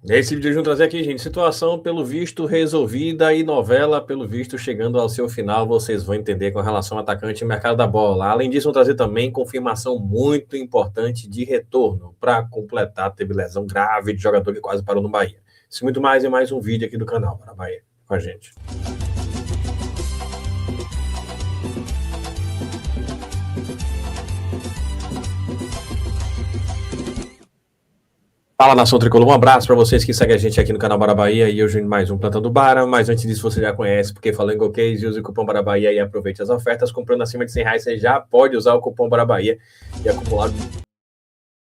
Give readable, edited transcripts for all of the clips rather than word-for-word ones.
Esse vídeo vamos trazer aqui, gente, situação pelo visto resolvida e novela pelo visto chegando ao seu final, vocês vão entender com relação ao atacante e mercado da bola. Além disso, vamos trazer também confirmação muito importante de retorno para completar, teve lesão grave de jogador que quase parou no Bahia. Isso muito mais e mais um vídeo aqui do canal para Bahia com a gente. Fala, Nação Tricolor, um abraço para vocês que seguem a gente aqui no canal Bora Bahia e hoje mais um Plantão do Bara, mas antes disso você já conhece, porque falando em GoCase, use o cupom Bora Bahia e aproveite as ofertas, comprando acima de R$100 você já pode usar o cupom Bora Bahia e acumular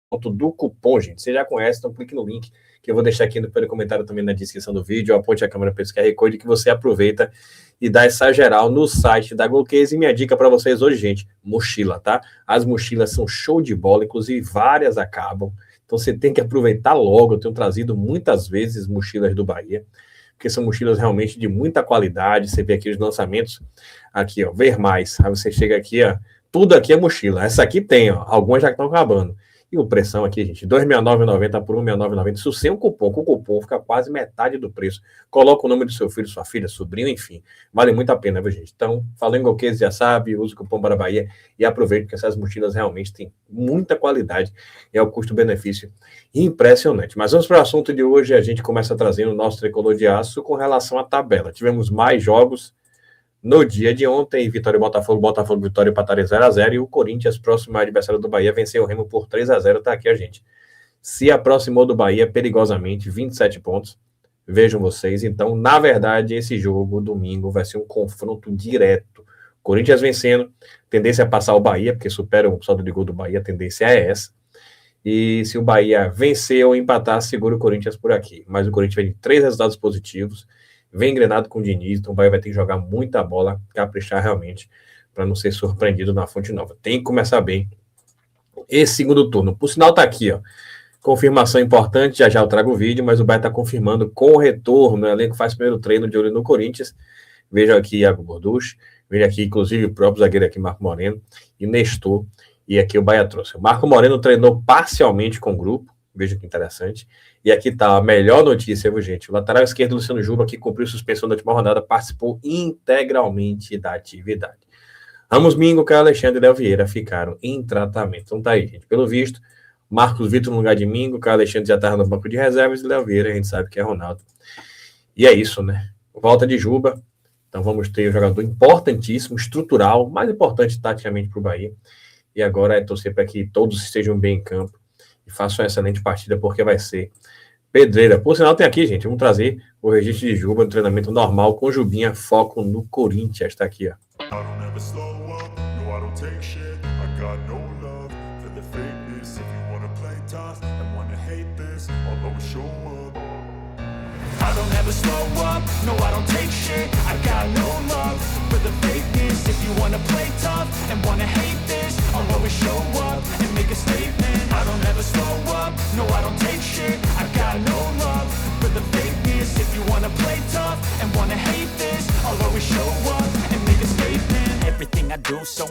ponto do cupom, gente, você já conhece, então clique no link que eu vou deixar aqui no primeiro comentário também na descrição do vídeo, aponte a câmera para esse QR Code que você aproveita e dá essa geral no site da GoCase. E minha dica para vocês hoje, gente, mochila, tá? As mochilas são show de bola, inclusive várias acabam. Então você tem que aproveitar logo. Eu tenho trazido muitas vezes mochilas do Bahia, porque são mochilas realmente de muita qualidade. Você vê aqui os lançamentos, aqui, ó, ver mais. Aí você chega aqui, ó, tudo aqui é mochila. Essa aqui tem, ó, algumas já estão acabando. E o pressão aqui, gente, R$ 269,90 por R$ 169,90. Se sem o cupom, com o cupom fica quase metade do preço. Coloca o nome do seu filho, sua filha, sobrinho, enfim. Vale muito a pena, viu, gente? Então, falando em GoCase, já sabe, use o cupom Bora Bahia e aproveite, porque essas mochilas realmente têm muita qualidade e é o custo-benefício impressionante. Mas vamos para o assunto de hoje. A gente começa trazendo o nosso tricolor de aço com relação à tabela. Tivemos mais jogos no dia de ontem, Vitória e Botafogo, Vitória empataram 0-0 e o Corinthians, próximo adversário do Bahia, venceu o Remo por 3-0, tá aqui a gente. Se aproximou do Bahia perigosamente, 27 pontos, vejam vocês. Então, na verdade, esse jogo, domingo, vai ser um confronto direto. Corinthians vencendo, tendência a passar o Bahia, porque supera o saldo de gol do Bahia, a tendência é essa. E se o Bahia vencer ou empatar, segura o Corinthians por aqui. Mas o Corinthians vem de 3 resultados positivos, vem engrenado com o Diniz, então o Bahia vai ter que jogar muita bola, caprichar realmente, para não ser surpreendido na Fonte Nova. Tem que começar bem esse segundo turno. Por sinal, tá aqui, ó. Confirmação importante, já já eu trago o vídeo, mas o Bahia está confirmando com o retorno. O elenco faz primeiro treino de olho no Corinthians. Veja aqui Iago Borducci, veja aqui, inclusive, o próprio zagueiro aqui, Marco Moreno, e Nestor, e aqui o Bahia trouxe. O Marco Moreno treinou parcialmente com o grupo, veja que interessante. E aqui tá a melhor notícia, viu, gente? O lateral esquerdo, Luciano Juba, que cumpriu suspensão da última rodada, participou integralmente da atividade. Ramos Mingo, Caio Alexandre e Léo Vieira ficaram em tratamento. Então tá aí, gente. Pelo visto, Marcos Vitor no lugar de Mingo, Caio Alexandre já estava no banco de reservas e Léo Vieira, a gente sabe que é Ronaldo. E é isso, né? Volta de Juba. Então vamos ter um jogador importantíssimo, estrutural, mais importante taticamente para o Bahia. E agora é torcer para que todos estejam bem em campo e façam uma excelente partida, porque vai ser pedreira. Por sinal, tem aqui, gente, vamos trazer o registro de Juba no treinamento normal com Jubinha, foco no Corinthians, tá aqui, ó. I don't ever slow up, no I don't take shit. I got no love for the fakeness. If you wanna play tough and wanna hate this, I'll always show up and make a statement. I don't ever slow up, no I don't take shit. I got no love for the fakeness. If you wanna play tough and wanna hate this, I'll always show up and make a statement. Everything I do so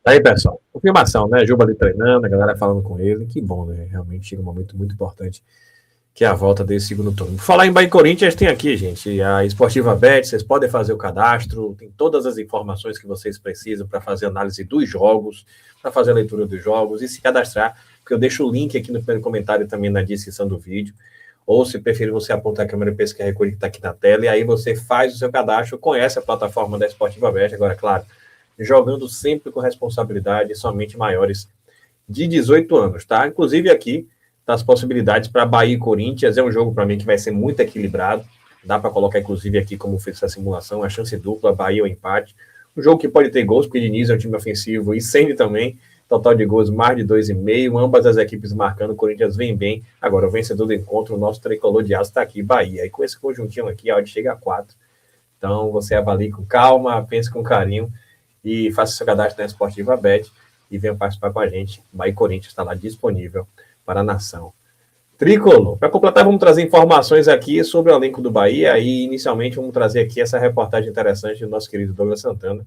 Aí, pessoal, confirmação, né? Juba ali treinando, a galera falando com ele, que bom, né? Realmente chega um momento muito importante, que é a volta desse segundo turno. Por falar em Bahia e Corinthians, tem aqui, gente, a Esportiva Bet, vocês podem fazer o cadastro, tem todas as informações que vocês precisam para fazer análise dos jogos, para fazer a leitura dos jogos e se cadastrar, porque eu deixo o link aqui no primeiro comentário também na descrição do vídeo, ou se preferir você apontar a câmera para esse QR Code que está aqui na tela, e aí você faz o seu cadastro, conhece a plataforma da Esportiva Bet, agora, claro, jogando sempre com responsabilidade, somente maiores de 18 anos, tá? Inclusive aqui, tá as possibilidades para Bahia e Corinthians, é um jogo para mim que vai ser muito equilibrado, dá para colocar inclusive aqui como fez essa simulação, a chance dupla, Bahia ou empate, um jogo que pode ter gols, porque Diniz é um time ofensivo e Ceni também, total de gols mais de 2,5, ambas as equipes marcando, o Corinthians vem bem, agora o vencedor do encontro, o nosso tricolor de aço está aqui, Bahia, e com esse conjuntinho aqui, a odd chega a 4, então você avalie com calma, pense com carinho, e faça seu cadastro na Esportiva Bet e venha participar com a gente. Bahia e Corinthians está lá disponível para a nação tricolor. Para completar, vamos trazer informações aqui sobre o elenco do Bahia e inicialmente vamos trazer aqui essa reportagem interessante do nosso querido Douglas Santana,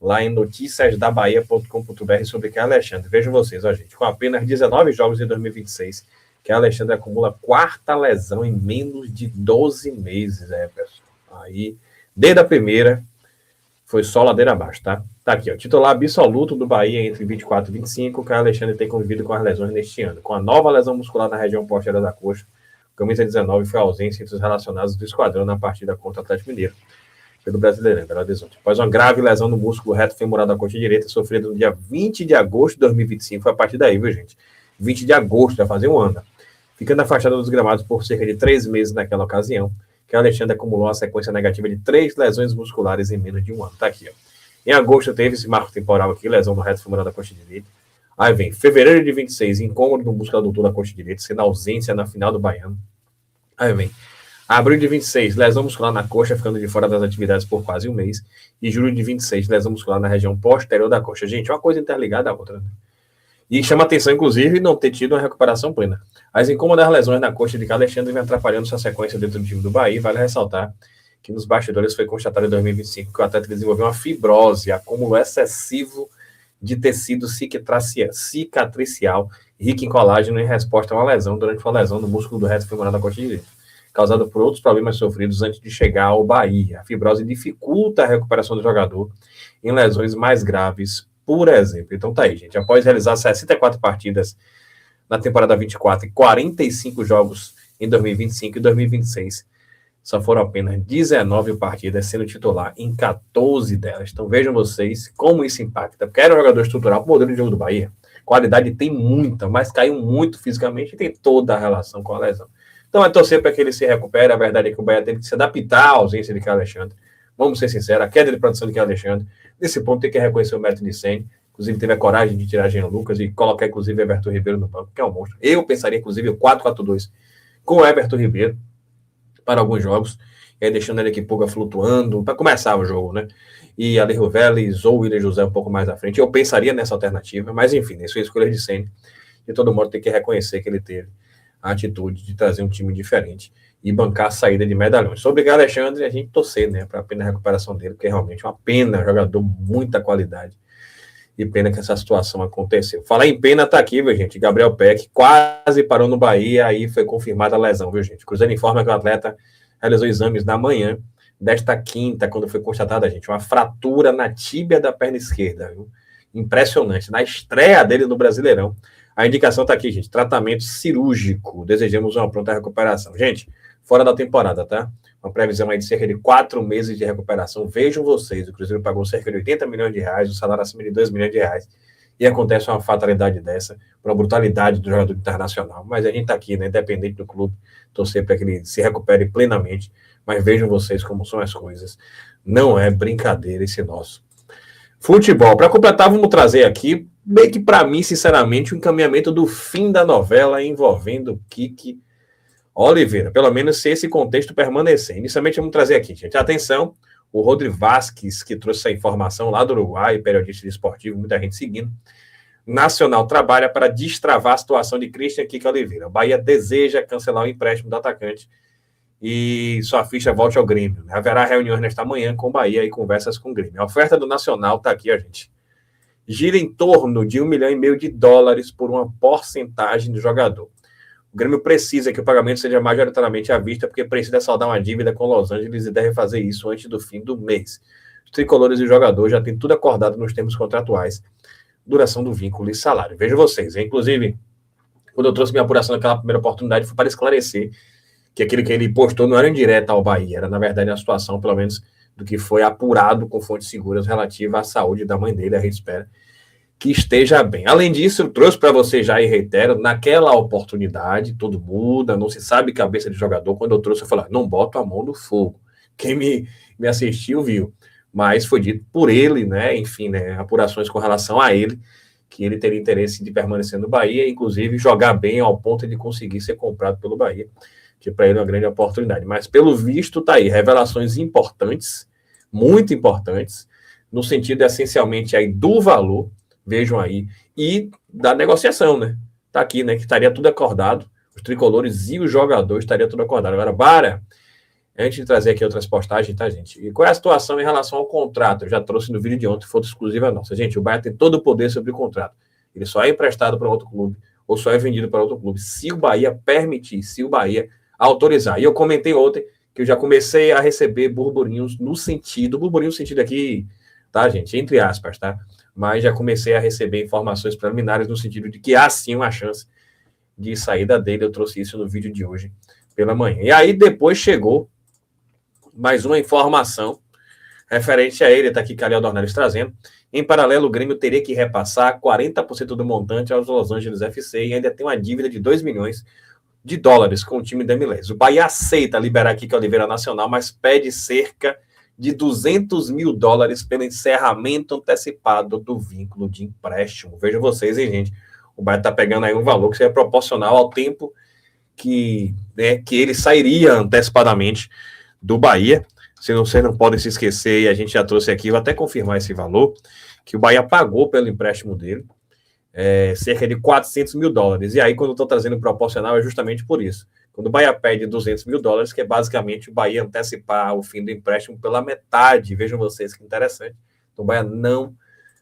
lá em noticiasdabahia.com.br sobre Caio Alexandre. Vejam vocês, ó, gente, com apenas 19 jogos em 2026, Caio Alexandre acumula quarta lesão em menos de 12 meses, pessoal. Aí, desde a primeira, foi só ladeira abaixo, tá? Tá aqui, ó, titular absoluto do Bahia entre 24 e 25, Caio Alexandre tem convivido com as lesões neste ano. Com a nova lesão muscular na região posterior da coxa, camisa 19 foi a ausência entre os relacionados do esquadrão na partida contra o Atlético Mineiro, pelo Brasileirão, Belo Horizonte. Após uma grave lesão no músculo reto femoral da coxa direita, sofrida no dia 20 de agosto de 2025, foi a partir daí, viu, gente? 20 de agosto, vai fazer um ano. Ficando afastado dos gramados por cerca de 3 meses naquela ocasião, que o Alexandre acumulou uma sequência negativa de 3 lesões musculares em menos de um ano. Tá aqui, ó. Em agosto teve esse marco temporal aqui, lesão no reto femoral da coxa direita. Aí vem fevereiro de 26, incômodo no músculo adutor da coxa direita, sendo ausência na final do Baiano. Aí vem abril de 26, lesão muscular na coxa, ficando de fora das atividades por quase um mês. E julho de 26, lesão muscular na região posterior da coxa. Gente, uma coisa interligada à outra, né? E chama atenção, inclusive, não ter tido uma recuperação plena. As incômodas lesões na coxa de Caio Alexandre vem atrapalhando sua sequência dentro do time do Bahia. Vale ressaltar que nos bastidores foi constatado em 2025 que o atleta desenvolveu uma fibrose, acúmulo excessivo de tecido cicatricial rico em colágeno em resposta a uma lesão durante uma lesão no músculo do reto femoral da coxa direita, causado por outros problemas sofridos antes de chegar ao Bahia. A fibrose dificulta a recuperação do jogador em lesões mais graves, por exemplo. Então tá aí, gente. Após realizar 64 partidas na temporada 24 e 45 jogos em 2025 e 2026, só foram apenas 19 partidas sendo titular em 14 delas. Então vejam vocês como isso impacta. Porque era um jogador estrutural para o modelo de jogo do Bahia. Qualidade tem muita, mas caiu muito fisicamente e tem toda a relação com a lesão. Então é torcer para que ele se recupere. A verdade é que o Bahia teve que se adaptar à ausência de Caio Alexandre. Vamos ser sinceros, a queda de produção de Caio Alexandre, nesse ponto tem que reconhecer o mérito de Ceni. Inclusive teve a coragem de tirar Jean Lucas e colocar inclusive Everton Ribeiro no banco, que é um monstro. Eu pensaria inclusive o 4-4-2 com Everton Ribeiro para alguns jogos, e aí deixando ele aqui pouco flutuando, para começar o jogo, né? E Alejo Vélez ou William José um pouco mais à frente. Eu pensaria nessa alternativa, mas enfim, isso é escolha de Ceni. De todo modo, tem que reconhecer que ele teve a atitude de trazer um time diferente e bancar a saída de medalhões. Sobre o Alexandre, a gente torcer, né, para a pena recuperação dele, porque é realmente uma pena, jogador muita qualidade, e pena que essa situação aconteceu. Falar em pena, tá aqui, viu, gente? Gabriel Peck quase parou no Bahia, aí foi confirmada a lesão, viu, gente? Cruzeiro informa que o atleta realizou exames na manhã desta quinta, quando foi constatada, gente, uma fratura na tíbia da perna esquerda, viu? Impressionante. Na estreia dele no Brasileirão, a indicação tá aqui, gente, tratamento cirúrgico. Desejamos uma pronta recuperação. Gente, fora da temporada, tá? Uma previsão aí de cerca de 4 meses de recuperação. Vejam vocês, o Cruzeiro pagou cerca de 80 milhões de reais, o salário acima de 2 milhões de reais, e acontece uma fatalidade dessa, por uma brutalidade do jogador internacional. Mas a gente está aqui, né, independente do clube, torcer para que ele se recupere plenamente, mas vejam vocês como são as coisas. Não é brincadeira esse nosso futebol. Para completar, vamos trazer aqui, meio que para mim, sinceramente, o encaminhamento do fim da novela envolvendo Kiki Oliveira, pelo menos se esse contexto permanecer. Inicialmente, vamos trazer aqui, gente. Atenção, o Rodrigo Vasquez, que trouxe essa informação lá do Uruguai, periodista esportivo, muita gente seguindo. Nacional trabalha para destravar a situação de Christian Kiki Oliveira. O Bahia deseja cancelar o empréstimo do atacante e sua ficha volte ao Grêmio. Haverá reuniões nesta manhã com o Bahia e conversas com o Grêmio. A oferta do Nacional está aqui, a gente. Gira em torno de $1,5 milhão por uma porcentagem do jogador. O Grêmio precisa que o pagamento seja majoritariamente à vista, porque precisa saldar uma dívida com Los Angeles e deve fazer isso antes do fim do mês. Os tricolores e o jogador já têm tudo acordado nos termos contratuais, duração do vínculo e salário. Vejam vocês, inclusive, quando eu trouxe minha apuração naquela primeira oportunidade, foi para esclarecer que aquilo que ele postou não era indireta ao Bahia, era, na verdade, a situação, pelo menos, do que foi apurado com fontes seguras relativa à saúde da mãe dele, a gente espera que esteja bem. Além disso, eu trouxe para você já e reitero, naquela oportunidade, tudo muda, não se sabe cabeça de jogador. Quando eu trouxe, eu falei, não boto a mão no fogo. Quem me assistiu viu. Mas foi dito por ele, né? Enfim, né? Apurações com relação a ele, que ele teria interesse de permanecer no Bahia, inclusive jogar bem ao ponto de conseguir ser comprado pelo Bahia, que para ele é uma grande oportunidade. Mas, pelo visto, tá aí, revelações importantes, muito importantes, no sentido, essencialmente, aí do valor, vejam aí, e da negociação, né? Tá aqui, né? Que estaria tudo acordado, os tricolores e os jogadores estariam tudo acordado. Agora, Bara, Antes de trazer aqui outras postagens, tá, gente? E qual é a situação em relação ao contrato? Eu já trouxe no vídeo de ontem, foto exclusiva nossa. Gente, o Bahia tem todo o poder sobre o contrato. Ele só é emprestado para outro clube ou só é vendido para outro clube se o Bahia permitir, se o Bahia autorizar. E eu comentei ontem que eu já comecei a receber burburinhos no sentido, burburinho no sentido aqui, tá, gente? Entre aspas, tá? Mas já comecei a receber informações preliminares no sentido de que há sim uma chance de saída dele. Eu trouxe isso no vídeo de hoje pela manhã. E aí depois chegou mais uma informação referente a ele, está aqui Calhau Dornelles trazendo. Em paralelo, o Grêmio teria que repassar 40% do montante aos Los Angeles FC e ainda tem uma dívida de 2 milhões de dólares com o time da MLS. O Bahia aceita liberar Kiko Oliveira Nacional, mas pede cerca de 200 mil dólares pelo encerramento antecipado do vínculo de empréstimo. Vejam vocês, hein, gente? O Bahia está pegando aí um valor que seria proporcional ao tempo que ele sairia antecipadamente do Bahia. Se vocês não podem se esquecer, e a gente já trouxe aqui, vou até confirmar esse valor, que o Bahia pagou pelo empréstimo dele, cerca de 400 mil dólares. E aí, quando eu estou trazendo proporcional, é justamente por isso. Quando o Bahia pede 200 mil dólares, que é basicamente o Bahia antecipar o fim do empréstimo pela metade. Vejam vocês que interessante. Então, o Bahia não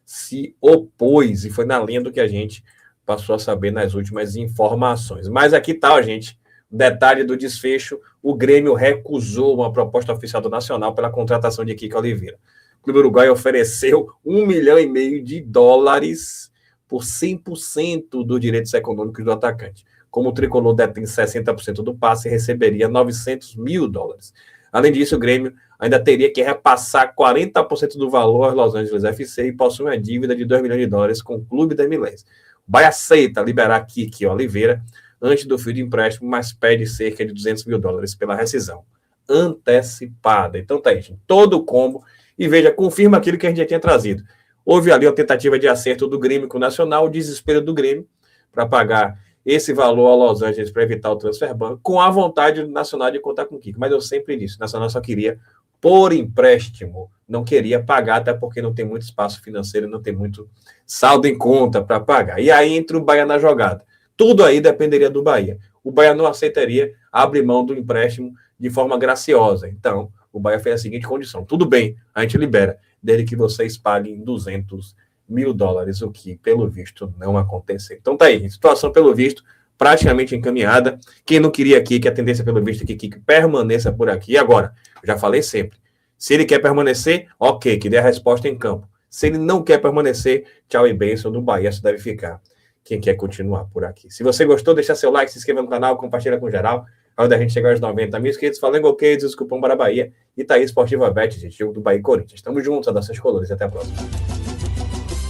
se opôs, e foi na linha do que a gente passou a saber nas últimas informações. Mas aqui tá, gente, detalhe do desfecho: o Grêmio recusou uma proposta oficial do Nacional pela contratação de Kiko Oliveira. O clube uruguaio ofereceu 1,5 milhão de dólares por 100% dos direitos econômicos do atacante. Como o tricolor detém 60% do passe, receberia 900 mil dólares. Além disso, o Grêmio ainda teria que repassar 40% do valor aos Los Angeles FC e possui uma dívida de 2 milhões de dólares com o clube da MLS. O Bahia aceita liberar Kiko Oliveira antes do fim de empréstimo, mas pede cerca de 200 mil dólares pela rescisão antecipada. Então tá aí, gente, todo o combo. E veja, confirma aquilo que a gente já tinha trazido. Houve ali uma tentativa de acerto do Grêmio com o Nacional, o desespero do Grêmio para pagar esse valor ao Los Angeles para evitar o transfer ban, com a vontade do Nacional de contar com o Kiko. Mas eu sempre disse, o Nacional só queria por empréstimo, não queria pagar, até porque não tem muito espaço financeiro, não tem muito saldo em conta para pagar. E aí entra o Bahia na jogada. Tudo aí dependeria do Bahia. O Bahia não aceitaria abrir mão do empréstimo de forma graciosa. Então, o Bahia fez a seguinte condição: tudo bem, a gente libera, desde que vocês paguem 200 mil dólares, o que, pelo visto, não aconteceu. Então tá aí, situação, pelo visto, praticamente encaminhada. Quem não queria aqui, que a tendência, pelo visto, é que Kiko permaneça por aqui. Agora, eu já falei sempre, se ele quer permanecer, ok, que dê a resposta em campo. Se ele não quer permanecer, tchau e bênção, do Bahia só deve ficar quem quer continuar por aqui. Se você gostou, deixa seu like, se inscreva no canal, compartilha com geral. Ajuda a gente chegar aos 90 mil inscritos. Falando ok, diz o cupom para Bahia. E tá aí Esportiva Bet, gente, jogo do Bahia e Corinthians. Tamo juntos, a nossas colores. Até a próxima.